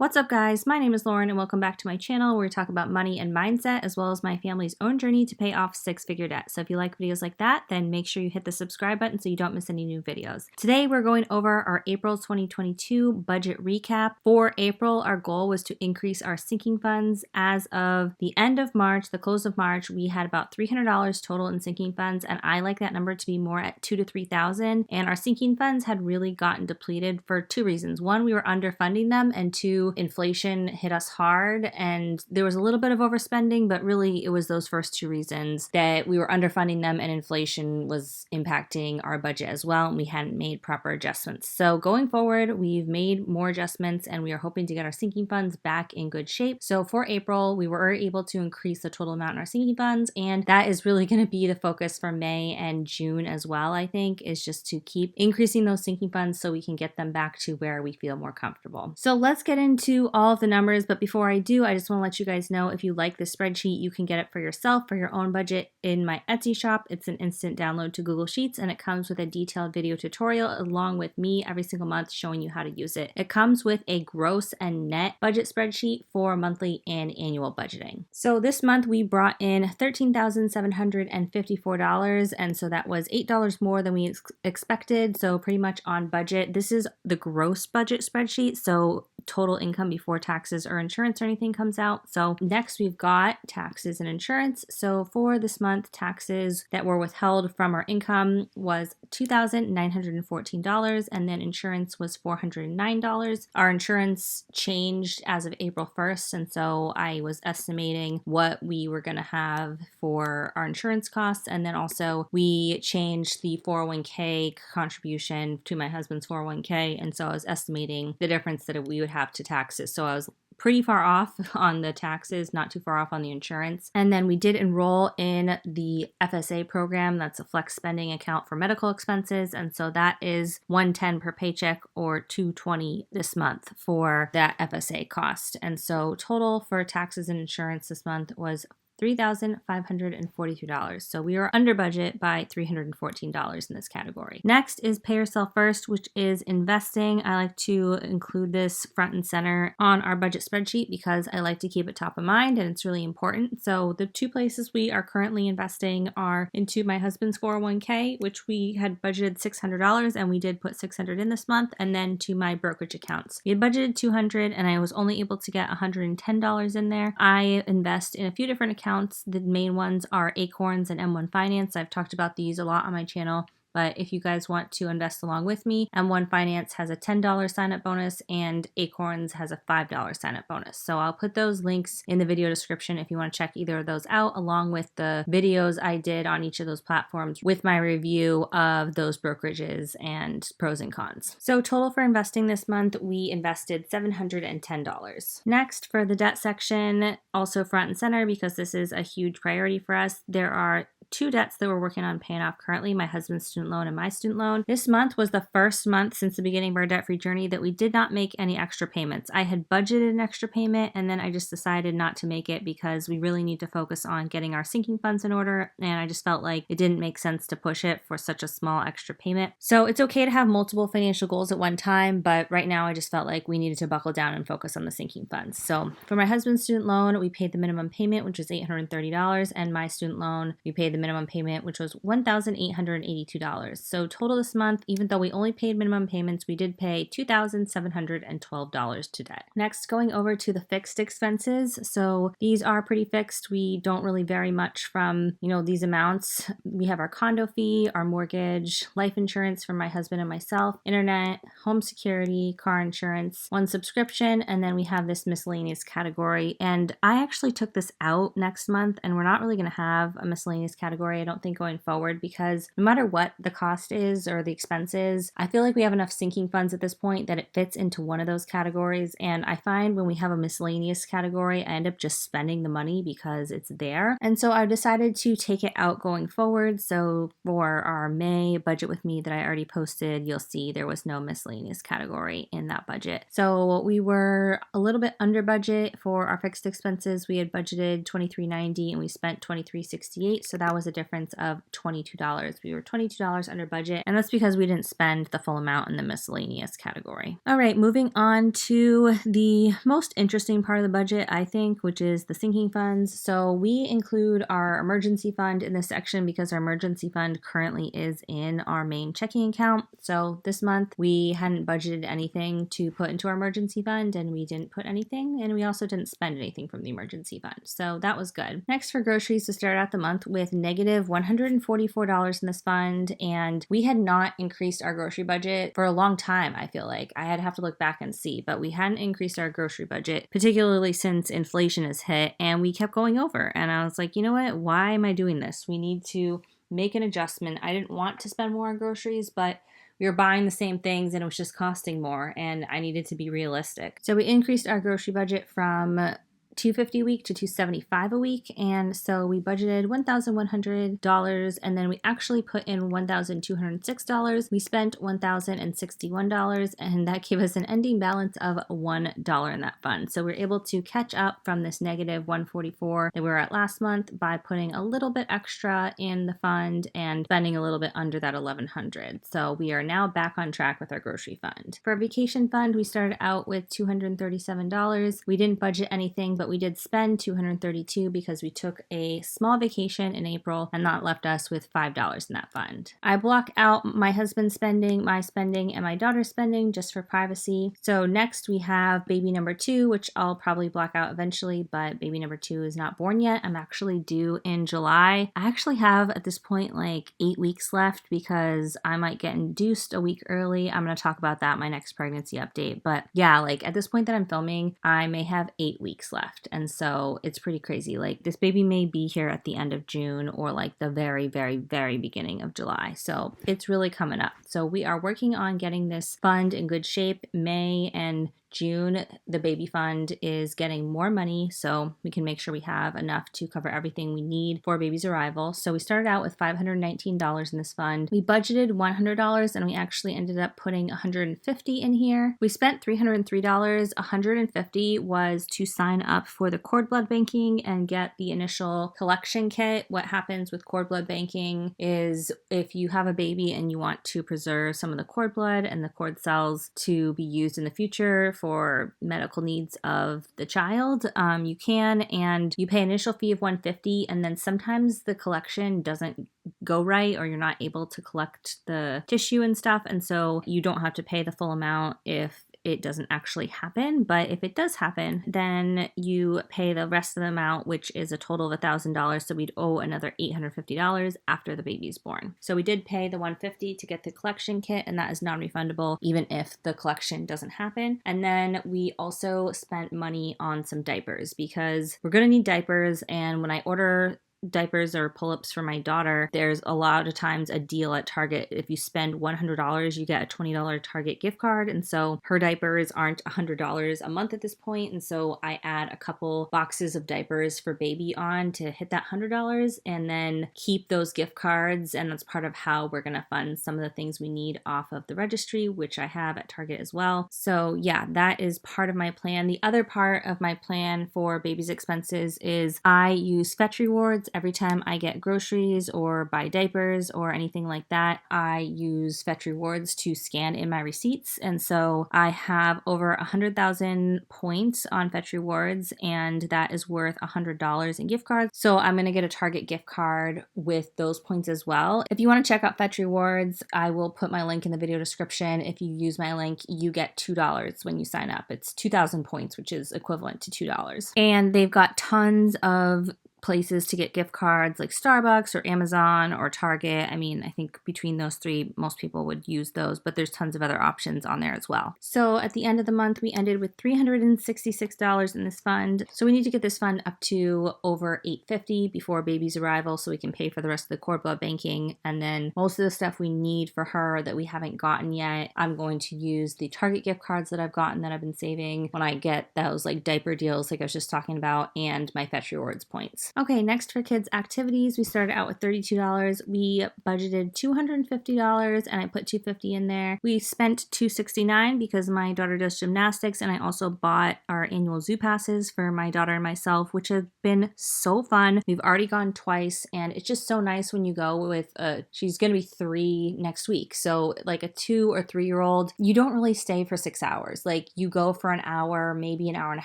What's up, guys? My name is Lauren and welcome back to my channel where we talk about money and mindset as well as my family's own journey to pay off six-figure debt. So if you like videos like that, then make sure you hit the subscribe button so you don't miss any new videos. Today we're going over our April 2022 budget recap. For April, our goal was to increase our sinking funds. As of the end of March, the close of March, we had about $300 total in sinking funds, and I like that number to be more at $2,000 to $3,000. And our sinking funds had really gotten depleted for two reasons. One, we were underfunding them, and two, inflation hit us hard and there was a little bit of overspending, but really it was those first two reasons that we were underfunding them and inflation was impacting our budget as well, and we hadn't made proper adjustments. So going forward, we've made more adjustments and we are hoping to get our sinking funds back in good shape. So for April, we were able to increase the total amount in our sinking funds, and that is really going to be the focus for May and June as well. I think is just to keep increasing those sinking funds so we can get them back to where we feel more comfortable. So let's get into all of the numbers, but before I do, I just want to let you guys know if you like this spreadsheet, you can get it for yourself for your own budget in my Etsy shop. It's an instant download to Google Sheets and it comes with a detailed video tutorial along with me every single month showing you how to use it. It comes with a gross and net budget spreadsheet for monthly and annual budgeting. So this month we brought in $13,754, and so that was $8 more than we expected, so pretty much on budget. This is the gross budget spreadsheet, so total income before taxes or insurance or anything comes out. So next we've got taxes and insurance. So for this month, taxes that were withheld from our income was $2,914, and then insurance was $409. Our insurance changed as of April 1st, and so I was estimating what we were going to have for our insurance costs, and then also we changed the 401k contribution to my husband's 401k, and so I was estimating the difference that we would have to taxes. So I was pretty far off on the taxes, not too far off on the insurance. And then we did enroll in the FSA program. That's a flex spending account for medical expenses. And so that is $110 per paycheck or $220 this month for that FSA cost. And so total for taxes and insurance this month was $3,542. So we are under budget by $314 in this category. Next is pay yourself first, which is investing. I like to include this front and center on our budget spreadsheet because I like to keep it top of mind and it's really important. So the two places we are currently investing are into my husband's 401k, which we had budgeted $600 and we did put $600 in this month, and then to my brokerage accounts. We had budgeted $200 and I was only able to get $110 in there. I invest in a few different accounts. The main ones are Acorns and M1 Finance. I've talked about these a lot on my channel, but if you guys want to invest along with me, M1 Finance has a $10 sign-up bonus and Acorns has a $5 sign-up bonus. So I'll put those links in the video description if you want to check either of those out, along with the videos I did on each of those platforms with my review of those brokerages and pros and cons. So total for investing this month, we invested $710. Next, for the debt section, also front and center because this is a huge priority for us, there are two debts that we're working on paying off currently, my husband's student loan and my student loan. This month was the first month since the beginning of our debt-free journey that we did not make any extra payments. I had budgeted an extra payment and then I just decided not to make it because we really need to focus on getting our sinking funds in order, and I just felt like it didn't make sense to push it for such a small extra payment. So it's okay to have multiple financial goals at one time, but right now I just felt like we needed to buckle down and focus on the sinking funds. So for my husband's student loan, we paid the minimum payment, which is $830, and my student loan, we paid the minimum payment, which was $1,882. So total this month, even though we only paid minimum payments, we did pay $2,712 to debt. Next, going over to the fixed expenses. So these are pretty fixed. We don't really vary much from, these amounts. We have our condo fee, our mortgage, life insurance for my husband and myself, internet, home security, car insurance, one subscription, and then we have this miscellaneous category. And I actually took this out next month, and we're not really going to have a miscellaneous category, I don't think, going forward, because no matter what the cost is or the expense is, I feel like we have enough sinking funds at this point that it fits into one of those categories. And I find when we have a miscellaneous category, I end up just spending the money because it's there. And so I decided to take it out going forward. So for our May budget with me that I already posted, you'll see there was no miscellaneous category in that budget. So we were a little bit under budget for our fixed expenses. We had budgeted $23.90 and we spent $23.68. So that was was a difference of $22. We were $22 under budget, and that's because we didn't spend the full amount in the miscellaneous category. All right, moving on to the most interesting part of the budget, I think, which is the sinking funds. So we include our emergency fund in this section because our emergency fund currently is in our main checking account. So this month we hadn't budgeted anything to put into our emergency fund, and we didn't put anything, and we also didn't spend anything from the emergency fund. So that was good. Next, for groceries, to start out the month with negative $144 in this fund, and we had not increased our grocery budget for a long time. I feel like I had to have to look back and see, but we hadn't increased our grocery budget, particularly since inflation has hit, and we kept going over. And I was like, you know what? Why am I doing this? We need to make an adjustment. I didn't want to spend more on groceries, but we were buying the same things and it was just costing more, and I needed to be realistic. So we increased our grocery budget from $250 a week to $275 a week, and so we budgeted $1,100, and then we actually put in $1,206. We spent $1,061, and that gave us an ending balance of $1 in that fund. So we're able to catch up from this negative $144 that we were at last month by putting a little bit extra in the fund and spending a little bit under that $1,100. So we are now back on track with our grocery fund. For our vacation fund, we started out with $237. We didn't budget anything, but we did spend $232 because we took a small vacation in April, and that left us with $5 in that fund. I block out my husband's spending, my spending, and my daughter's spending just for privacy. So next we have baby number 2, which I'll probably block out eventually, but baby number 2 is not born yet. I'm actually due in July. I actually have at this point like 8 weeks left because I might get induced a week early. I'm going to talk about that in my next pregnancy update. But yeah, like at this point that I'm filming, I may have 8 weeks left. And so it's pretty crazy. Like this baby may be here at the end of June or like the very, very, very beginning of July. So it's really coming up. So we are working on getting this fund in good shape. May and June, the baby fund is getting more money, so we can make sure we have enough to cover everything we need for baby's arrival. So we started out with $519 in this fund. We budgeted $100, and we actually ended up putting $150 in here. We spent $303. $150 was to sign up for the cord blood banking and get the initial collection kit. What happens with cord blood banking is if you have a baby and you want to preserve some of the cord blood and the cord cells to be used in the future for medical needs of the child, you can, and you pay an initial fee of $150, and then sometimes the collection doesn't go right or you're not able to collect the tissue and stuff, and so you don't have to pay the full amount if it doesn't actually happen. But if it does happen, then you pay the rest of the amount, which is a total of $1,000. So we'd owe another $850 after the baby's born. So we did pay the $150 to get the collection kit, and that is non-refundable even if the collection doesn't happen. And then we also spent money on some diapers because we're going to need diapers, and when I order diapers or pull-ups for my daughter, there's a lot of times a deal at Target. If you spend $100, you get a $20 Target gift card, and so her diapers aren't $100 a month at this point, and so I add a couple boxes of diapers for baby on to hit that $100 and then keep those gift cards, and that's part of how we're going to fund some of the things we need off of the registry, which I have at Target as well. So yeah, that is part of my plan. The other part of my plan for baby's expenses is I use Fetch Rewards. Every time I get groceries or buy diapers or anything like that, I use Fetch Rewards to scan in my receipts. And so I have over 100,000 points on Fetch Rewards, and that is worth $100 in gift cards. So I'm going to get a Target gift card with those points as well. If you want to check out Fetch Rewards, I will put my link in the video description. If you use my link, you get $2 when you sign up. It's 2,000 points, which is equivalent to $2. And they've got tons of places to get gift cards like Starbucks or Amazon or Target. I mean, I think between those three, most people would use those, but there's tons of other options on there as well. So at the end of the month, we ended with $366 in this fund. So we need to get this fund up to over $850 before baby's arrival so we can pay for the rest of the cord blood banking. And then most of the stuff we need for her that we haven't gotten yet, I'm going to use the Target gift cards that I've gotten that I've been saving when I get those like diaper deals like I was just talking about, and my Fetch Rewards points. nice. Okay, next for kids' activities, we started out with $32. We budgeted $250 and I put $250 in there. We spent $269 because my daughter does gymnastics, and I also bought our annual zoo passes for my daughter and myself, which have been so fun. We've already gone twice, and it's just so nice when you go with she's going to be 3 next week. So like a 2 or 3-year-old, you don't really stay for 6 hours. Like you go for an hour, maybe an hour and a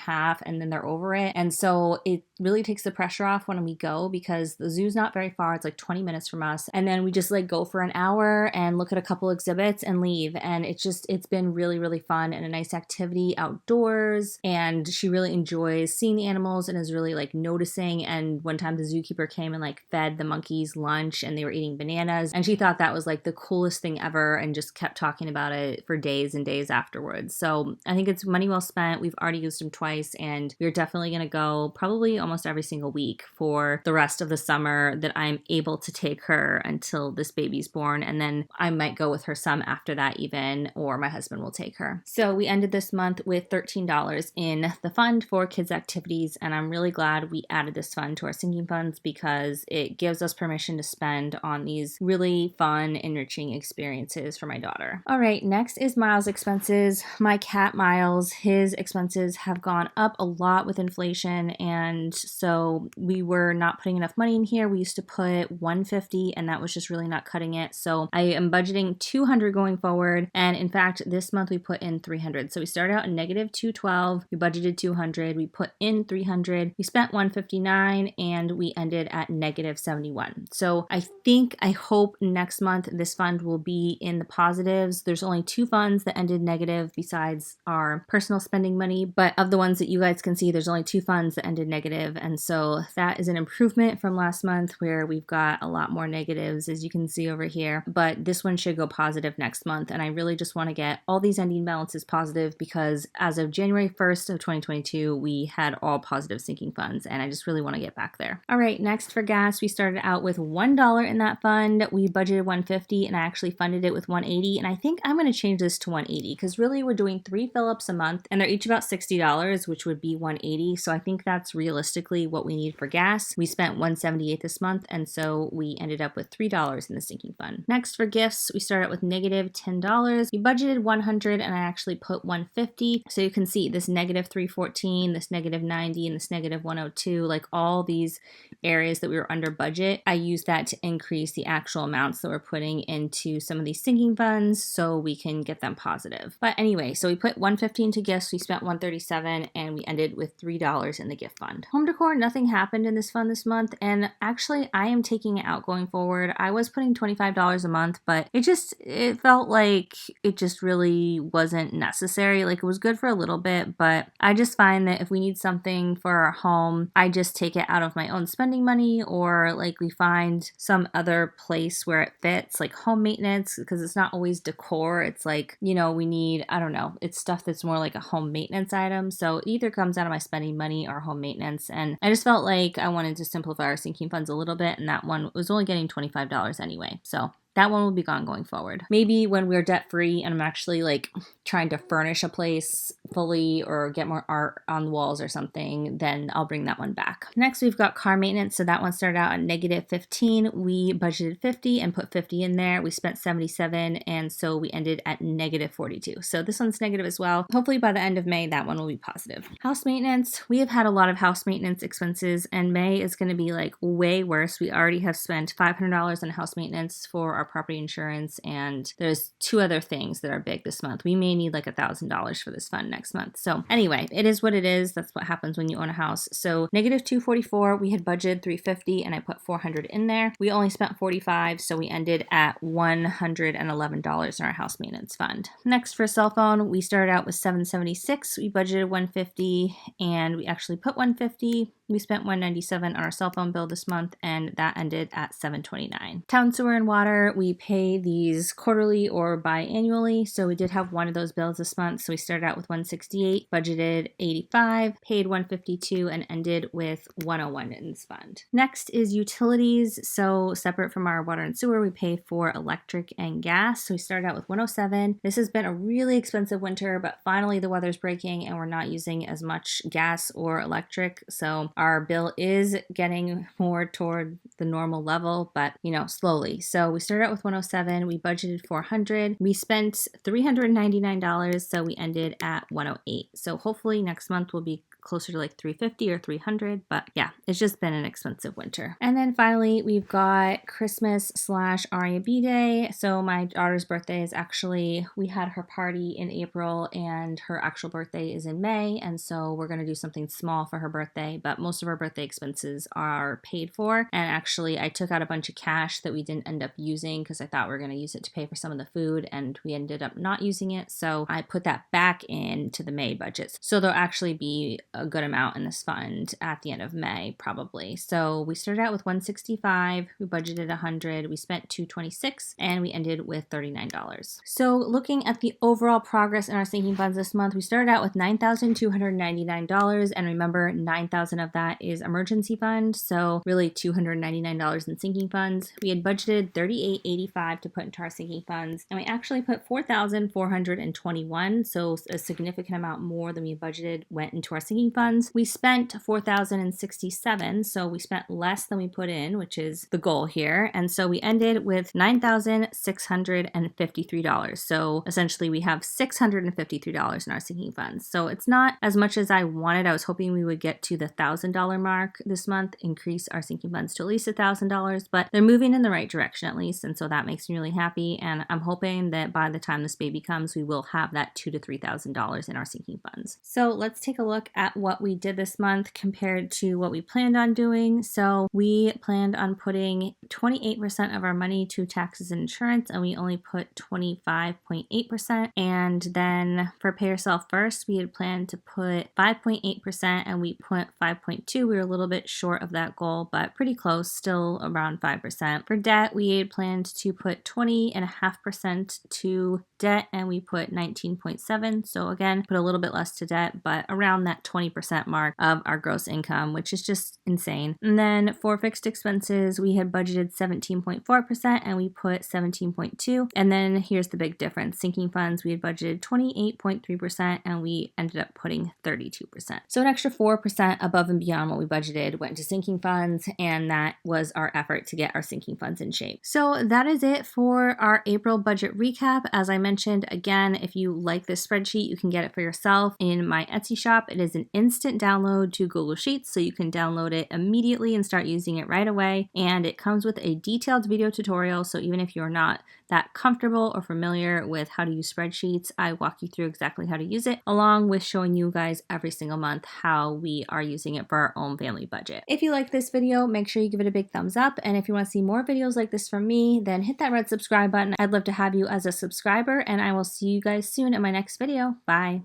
half, and then they're over it. And so it really takes the pressure off when we go, because the zoo's not very far. It's like 20 minutes from us. And then we just like go for an hour and look at a couple exhibits and leave. And it's been really, really fun and a nice activity outdoors. And she really enjoys seeing the animals and is really like noticing. And one time the zookeeper came and like fed the monkeys lunch, and they were eating bananas. And she thought that was like the coolest thing ever and just kept talking about it for days and days afterwards. So I think it's money well spent. We've already used them twice, and we're definitely going to go probably almost every single week for the rest of the summer that I'm able to take her until this baby's born. And then I might go with her some after that even, or my husband will take her. So we ended this month with $13 in the fund for kids' activities. And I'm really glad we added this fund to our sinking funds, because it gives us permission to spend on these really fun, enriching experiences for my daughter. All right, next is Miles' expenses. My cat Miles, his expenses have gone up a lot with inflation, and so we were not putting enough money in here. We used to put $150, and that was just really not cutting it. So I am budgeting $200 going forward, and in fact, this month we put in $300. So we started out at negative $212, we budgeted $200, we put in $300, we spent $159, and we ended at negative $71. So I hope next month this fund will be in the positives. There's only 2 funds that ended negative besides our personal spending money, but of the ones that you guys can see, there's only 2 funds that ended negative, and so that is an improvement from last month where we've got a lot more negatives, as you can see over here. But this one should go positive next month, and I really just want to get all these ending balances positive, because as of January 1st of 2022, we had all positive sinking funds, and I just really want to get back there. All right, next for gas, we started out with $1 in that fund. We budgeted $150, and I actually funded it with $180, and I think I'm going to change this to $180, because really we're doing 3 fill-ups a month, and they're each about $60, which would be $180. So I think that's realistically what we need for gas. We spent $178 this month, and so we ended up with $3 in the sinking fund. Next for gifts, we started with negative $10. We budgeted $100, and I actually put $150. So you can see this negative $314, this negative $90, and this negative $102, like all these areas that we were under budget. I used that to increase the actual amounts that we're putting into some of these sinking funds so we can get them positive. But anyway, so we put $150 into gifts, we spent $137, and we ended with $3 in the gift fund. Home decor, nothing happened in this fund this month, and actually I am taking it out going forward. I was putting $25 a month, but it felt like it just really wasn't necessary. Like it was good for a little bit, but I just find that if we need something for our home, I just take it out of my own spending money, or like we find some other place where it fits, like home maintenance, because it's not always decor. It's like, we need, I don't know, it's stuff that's more like a home maintenance item. So it either comes out of my spending money or home maintenance. And I just felt like I wanted to simplify our sinking funds a little bit, and that one was only getting $25 anyway. So that one will be gone going forward. Maybe when we're debt free and I'm actually like trying to furnish a place fully or get more art on the walls or something, then I'll bring that one back. Next, we've got car maintenance. So that one started out at negative 15. We budgeted 50 and put 50 in there. We spent 77, and so we ended at negative 42. So this one's negative as well. Hopefully by the end of May, that one will be positive. House maintenance. We have had a lot of house maintenance expenses, and May is going to be like way worse. We already have spent $500 on house maintenance for our property insurance, and there's 2 other things that are big this month. We may need like $1,000 for this fund next month. So anyway, it is what it is. That's what happens when you own a house. So negative 244, we had budgeted 350, and I put 400 in there. We only spent 45, so we ended at $111 in our house maintenance fund. Next, for cell phone, we started out with 776. We budgeted 150, and we actually put 150. We spent $197 on our cell phone bill this month, and that ended at $729. Town sewer and water, we pay these quarterly or biannually. So we did have one of those bills this month. So we started out with 168, budgeted 85, paid 152, and ended with 101 in this fund. Next is utilities. So separate from our water and sewer, we pay for electric and gas. So we started out with 107. This has been a really expensive winter, but finally the weather's breaking and we're not using as much gas or electric. So our bill is getting more toward the normal level, but slowly. So we started out with 107. We budgeted 400. We spent $399. So we ended at 108. So hopefully next month will be closer to like 350 or 300, but yeah, it's just been an expensive winter. And then finally, we've got Christmas/RAB Day. So my daughter's birthday is actually, we had her party in April and her actual birthday is in May. And so we're going to do something small for her birthday, but most of her birthday expenses are paid for. And actually, I took out a bunch of cash that we didn't end up using because I thought we were going to use it to pay for some of the food and we ended up not using it. So I put that back into the May budgets. So there'll actually be a good amount in this fund at the end of May, probably. So we started out with 165, we budgeted 100, we spent 226, and we ended with $39. So looking at the overall progress in our sinking funds this month, we started out with $9,299, and remember, $9,000 of that is emergency fund, so really $299 in sinking funds. We had budgeted $38.85 to put into our sinking funds, and we actually put $4,421, so a significant amount more than we budgeted went into our sinking funds. We spent $4,067, so we spent less than we put in, which is the goal here. And so we ended with $9,653. So essentially we have $653 in our sinking funds. So it's not as much as I wanted. I was hoping we would get to the $1,000 mark this month, increase our sinking funds to at least $1,000, but they're moving in the right direction at least. And so that makes me really happy. And I'm hoping that by the time this baby comes, we will have that $2,000 to $3,000 in our sinking funds. So let's take a look at what we did this month compared to what we planned on doing. So we planned on putting 28% of our money to taxes and insurance, and we only put 25.8%. And then for pay yourself first, we had planned to put 5.8% and we put 5.2. We were a little bit short of that goal, but pretty close, still around 5%. For debt, we had planned to put 20.5% to debt and we put 19.7. So again, put a little bit less to debt, but around that 20% mark of our gross income, which is just insane. And then for fixed expenses, we had budgeted 17.4% and we put 17.2. And then here's the big difference. Sinking funds, we had budgeted 28.3% and we ended up putting 32%. So an extra 4% above and beyond what we budgeted went to sinking funds, and that was our effort to get our sinking funds in shape. So that is it for our April budget recap. As I mentioned, again, if you like this spreadsheet, you can get it for yourself in my Etsy shop. It is an instant download to Google Sheets, so you can download it immediately and start using it right away. And it comes with a detailed video tutorial, so even if you're not that comfortable or familiar with how to use spreadsheets, I walk you through exactly how to use it, along with showing you guys every single month how we are using it for our own family budget. If you like this video, make sure you give it a big thumbs up. And if you want to see more videos like this from me, then hit that red subscribe button. I'd love to have you as a subscriber, and I will see you guys soon in my next video. Bye.